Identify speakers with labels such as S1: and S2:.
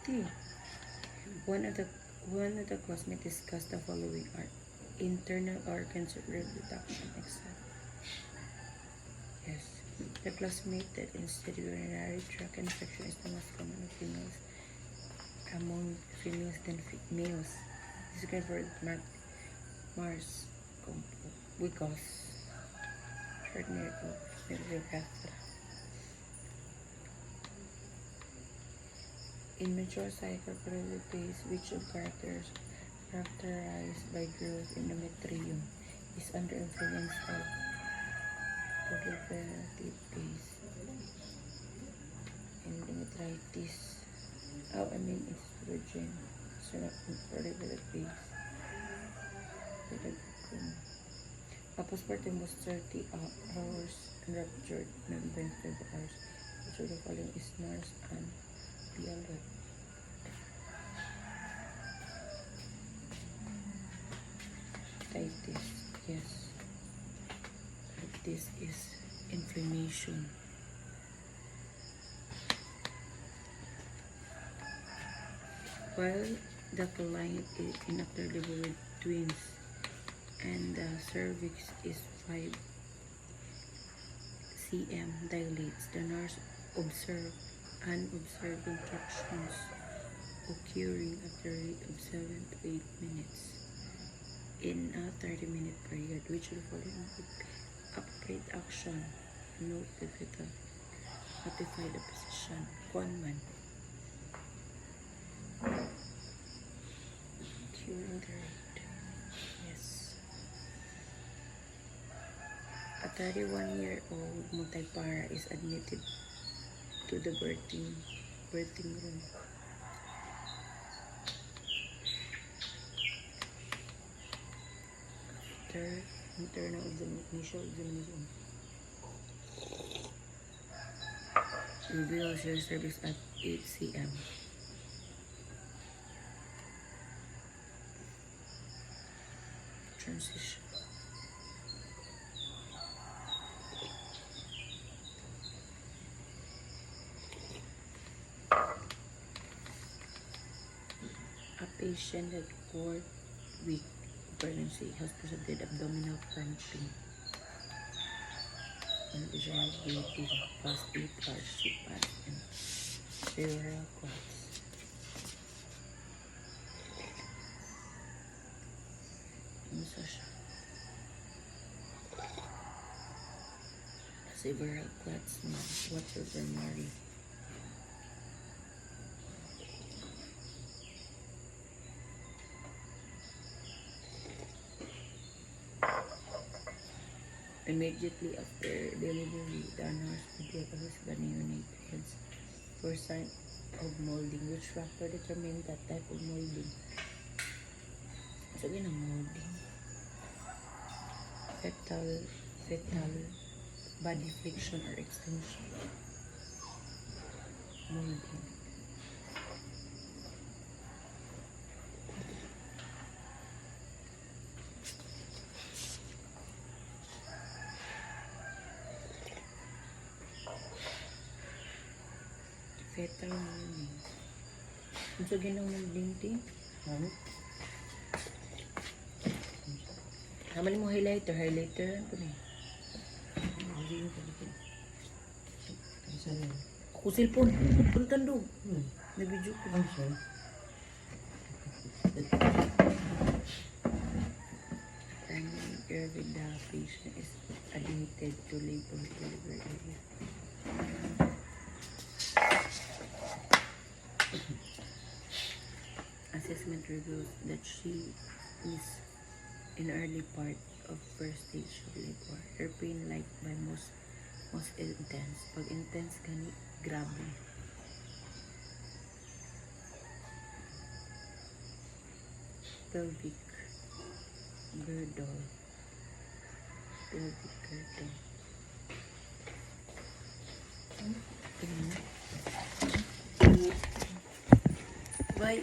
S1: Tea. One of the classmates discussed the following are internal organs reproduction, etc. Yes. The classmate that instead urinary tract infection is the most common of females among females than males. This is good for Mars because ordinary of in mature cycle phase, which of characterized by growth in the metrium is under influence of proliferative phase. Endometritis. Estrogen. So not proliferative phase. Postpartum was 30 hours and ruptured membrane 12 hours. Which of the following is NARS and PLF? Titis, yes. This is inflammation. While the client is inactively with twins and the cervix is 5 cm dilates, the nurse observed unobserved contractions occurring at the rate of 7 to 8 minutes in a 30-minute period. Which will follow appropriate action? Note the fetal. Notify the physician. Conman. Curing the rate. Yes. A 31-year-old multipara is admitted to the birthing room. After internal initial examination, reveals your cervix at 8 cm. Transition. A patient that report weak pregnancy has presented abdominal cramping and vaginal bleeding past 8 hours CPAP and cerebral clots. Several clots now. What's your primary? Immediately after delivery, the nurse medicates the neonates for sign of molding. Which factor determines that type of molding? Sabi na molding. Fetal body flexion or extension. Molding. Fetal molding. Kung sa ginang molding ti? Hamali mo highlighter ko na. Ako cellphone. Kung tandog. Nabidyo ko. Primary care with the patient is admitted to labor delivery area. Assessment reveals that she is in early part of first stage of labor. Her pain like by most intense. Pag intense gani, grabe. Pelvic girdle. Tingnan. Bye.